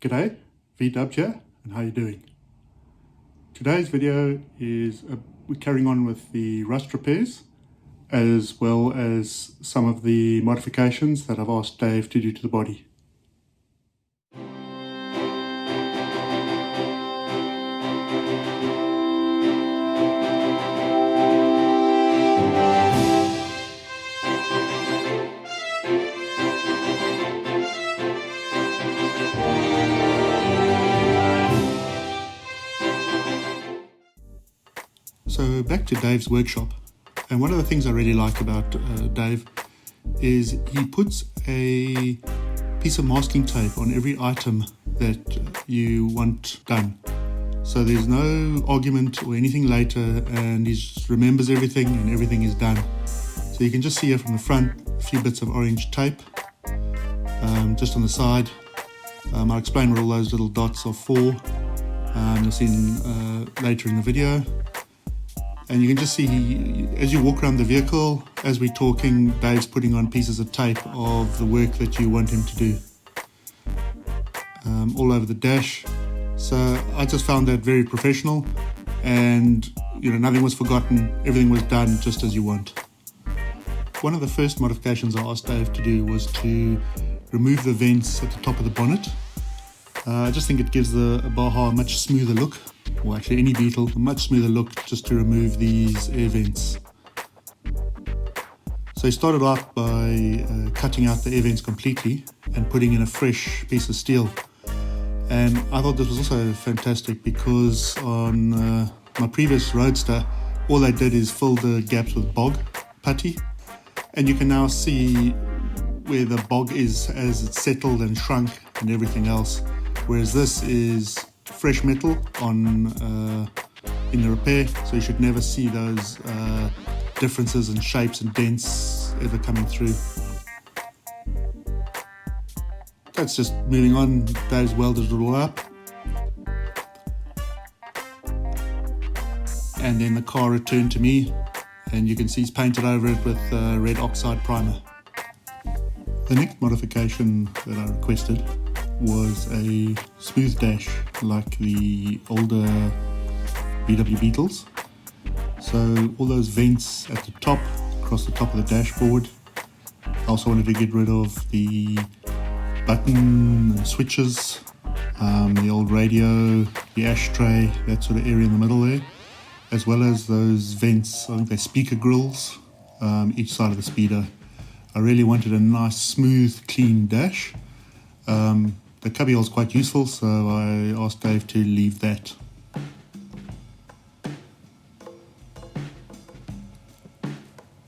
G'day, V-Dub here, and how you doing? Today's video is we're carrying on with the rust repairs, as well as some of the modifications that I've asked Dave to do to the body. So back to Dave's workshop, and one of the things I really like about Dave is he puts a piece of masking tape on every item that you want done. So there's no argument or anything later, and he just remembers everything and everything is done. So you can just see here from the front a few bits of orange tape just on the side. I'll explain what all those little dots are for. You'll see later in the video. And you can just see, as you walk around the vehicle, as we're talking, Dave's putting on pieces of tape of the work that you want him to do. All over the dash. So I just found that very professional, and nothing was forgotten, everything was done just as you want. One of the first modifications I asked Dave to do was to remove the vents at the top of the bonnet. I just think it gives the Baja a much smoother look, or actually any Beetle, a much smoother look, just to remove these air vents. So he started out by cutting out the air vents completely and putting in a fresh piece of steel. And I thought this was also fantastic because on my previous Roadster, all I did is fill the gaps with bog putty, and you can now see where the bog is as it's settled and shrunk and everything else. Whereas this is fresh metal on in the repair, so you should never see those differences in shapes and dents ever coming through. That's just moving on. Dave's welded it all up, and then the car returned to me, and you can see he's painted over it with red oxide primer. The next modification that I requested was a smooth dash like the older VW Beetles. So all those vents at the top, across the top of the dashboard. I also wanted to get rid of the button and switches, the old radio, the ashtray, that sort of area in the middle there, as well as those vents. I think they're speaker grills, each side of the speedo. I really wanted a nice, smooth, clean dash. The cubbyhole's quite useful, so I asked Dave to leave that.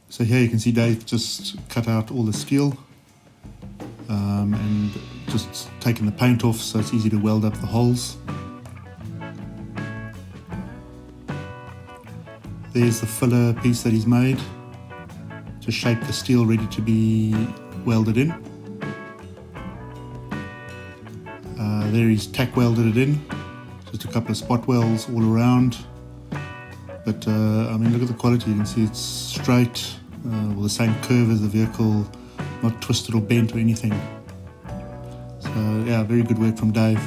So here you can see Dave just cut out all the steel and just taken the paint off so it's easy to weld up the holes. There's the filler piece that he's made to shape the steel ready to be welded in. There he's tack welded it in, just a couple of spot welds all around. But I mean, look at the quality. You can see it's straight, with the same curve as the vehicle, not twisted or bent or anything. So yeah, very good work from Dave.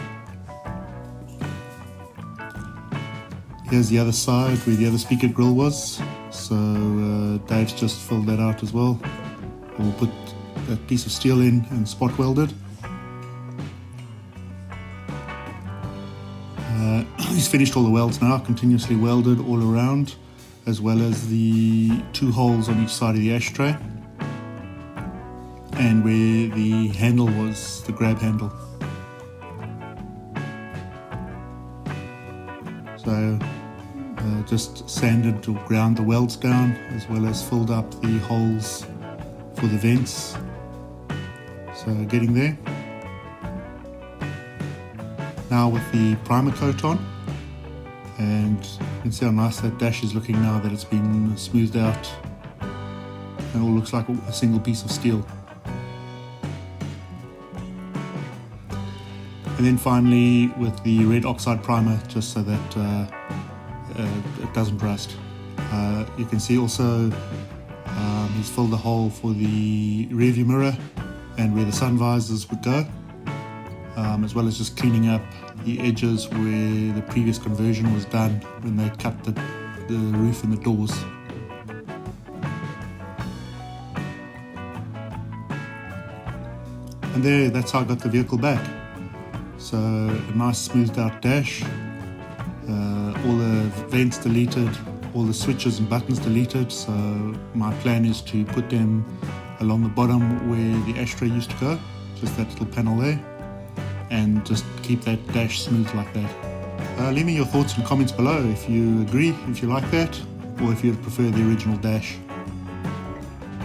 Here's the other side where the other speaker grill was. So Dave's just filled that out as well. We'll put that piece of steel in and spot welded. He's finished all the welds now, continuously welded all around, as well as the two holes on each side of the ashtray, and where the handle was, the grab handle. So just sanded or ground the welds down, as well as filled up the holes for the vents. So getting there. Now with the primer coat on, and you can see how nice that dash is looking now that it's been smoothed out and all looks like a single piece of steel. And then finally with the red oxide primer, just so that it doesn't rust. You can see also he's filled the hole for the rear view mirror and where the sun visors would go. as well as just cleaning up the edges where the previous conversion was done when they cut the roof and the doors. And that's how I got the vehicle back. So a nice smoothed out dash, all the vents deleted, all the switches and buttons deleted. So my plan is to put them along the bottom where the ashtray used to go, just that little panel there, and just keep that dash smooth like that. Leave me your thoughts and comments below if you agree, if you like that, or if you'd prefer the original dash.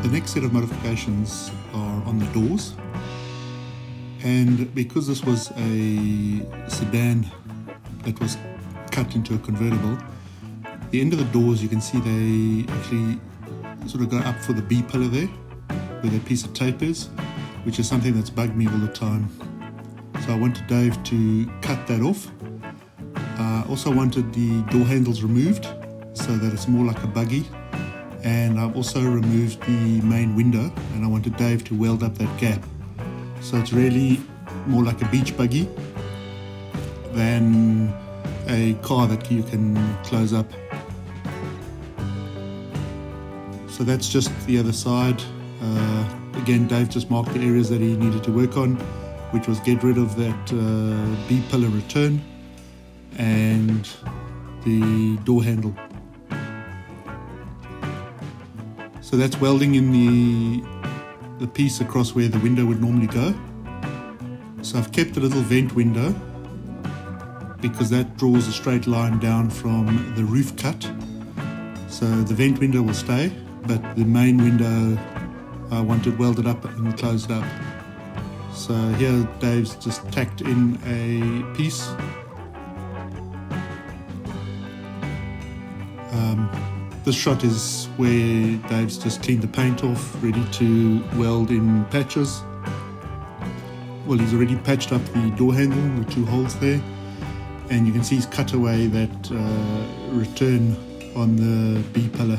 The next set of modifications are on the doors. And because this was a sedan that was cut into a convertible, the end of the doors, you can see they actually sort of go up for the B pillar there, where that piece of tape is, which is something that's bugged me all the time. So I wanted Dave to cut that off. Also wanted the door handles removed so that it's more like a buggy. And I've also removed the main window, and I wanted Dave to weld up that gap. So it's really more like a beach buggy than a car that you can close up. So that's just the other side. Again, Dave just marked the areas that he needed to work on, which was get rid of that B pillar return and the door handle. So that's welding in the piece across where the window would normally go. So I've kept a little vent window because that draws a straight line down from the roof cut. So the vent window will stay, but the main window I wanted welded up and closed up. So here Dave's just tacked in a piece. This shot is where Dave's just cleaned the paint off, ready to weld in patches. Well, he's already patched up the door handle, the two holes there, and you can see he's cut away that return on the B pillar.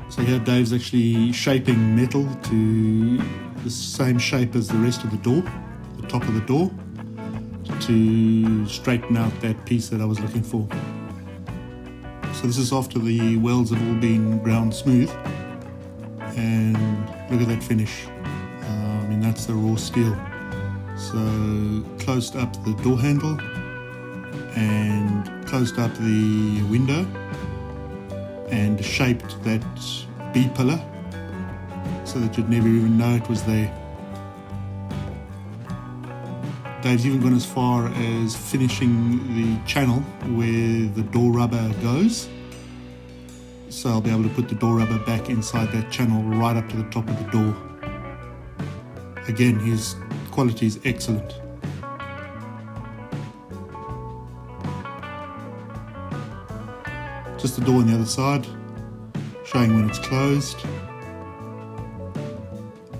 So here Dave's actually shaping metal to the same shape as the rest of the door, the top of the door, to straighten out that piece that I was looking for. So this is after the welds have all been ground smooth, and look at that finish. I mean, that's the raw steel. So closed up the door handle and closed up the window and shaped that B pillar so that you'd never even know it was there. Dave's even gone as far as finishing the channel where the door rubber goes. So I'll be able to put the door rubber back inside that channel right up to the top of the door. Again, his quality is excellent. Just the door on the other side, showing when it's closed.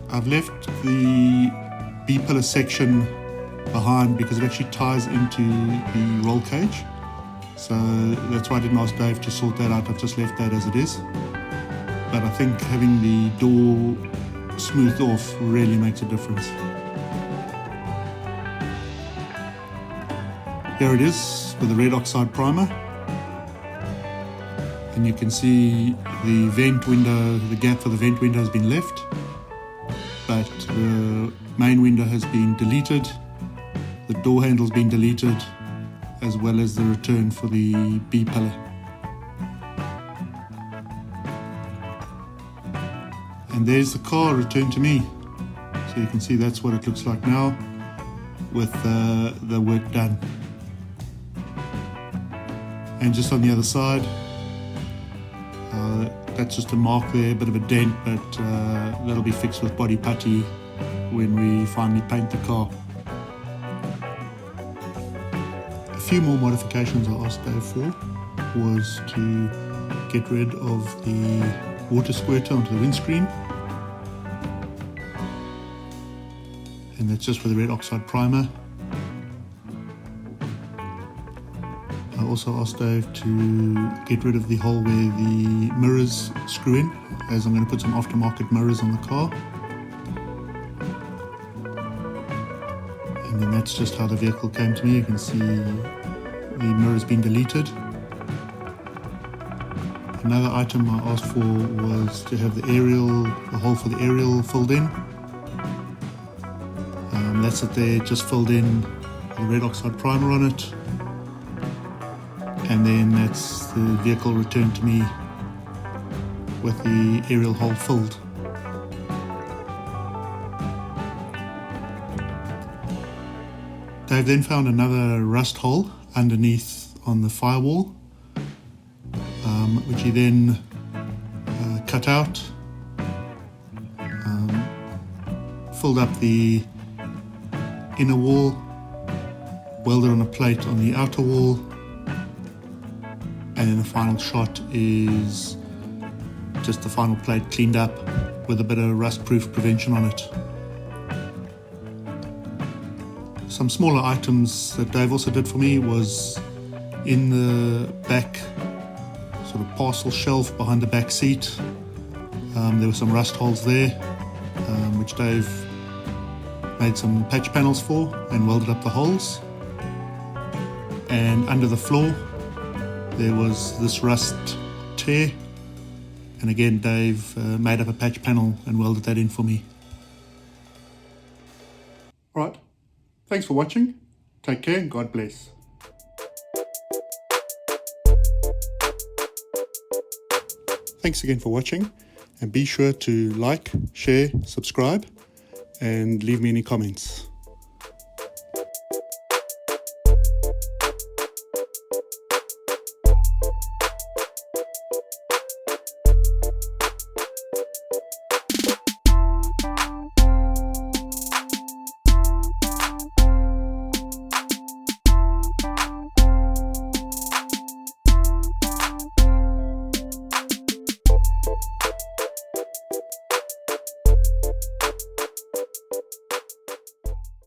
I've left the B pillar section behind because it actually ties into the roll cage, so that's why I didn't ask Dave to sort that out. I've just left that as it is, but I think having the door smoothed off really makes a difference. Here it is with the red oxide primer, and you can see the vent window, the gap for the vent window has been left, but the main window has been deleted. The door handle's been deleted, as well as the return for the B pillar. And there's the car returned to me. So you can see that's what it looks like now with the work done. And just on the other side, that's just a mark there, a bit of a dent, but that'll be fixed with body putty when we finally paint the car. A few more modifications I asked Dave for was to get rid of the water squirter onto the windscreen, and that's just with the red oxide primer. I also asked Dave to get rid of the hole where the mirrors screw in, as I'm going to put some aftermarket mirrors on the car. And then that's just how the vehicle came to me. You can see the mirror's been deleted. Another item I asked for was to have the hole for the aerial filled in. That's it there, just filled in with the red oxide primer on it. And then that's the vehicle returned to me with the aerial hole filled. Dave then found another rust hole underneath on the firewall, which he then cut out, filled up the inner wall, welded on a plate on the outer wall, and then the final shot is just the final plate cleaned up with a bit of rust-proof prevention on it. Some smaller items that Dave also did for me was in the back sort of parcel shelf behind the back seat. There were some rust holes there, which Dave made some patch panels for and welded up the holes. And under the floor there was this rust tear, and again Dave made up a patch panel and welded that in for me. Alright, thanks for watching, take care and God bless. Thanks again for watching, and be sure to like, share, subscribe and leave me any comments.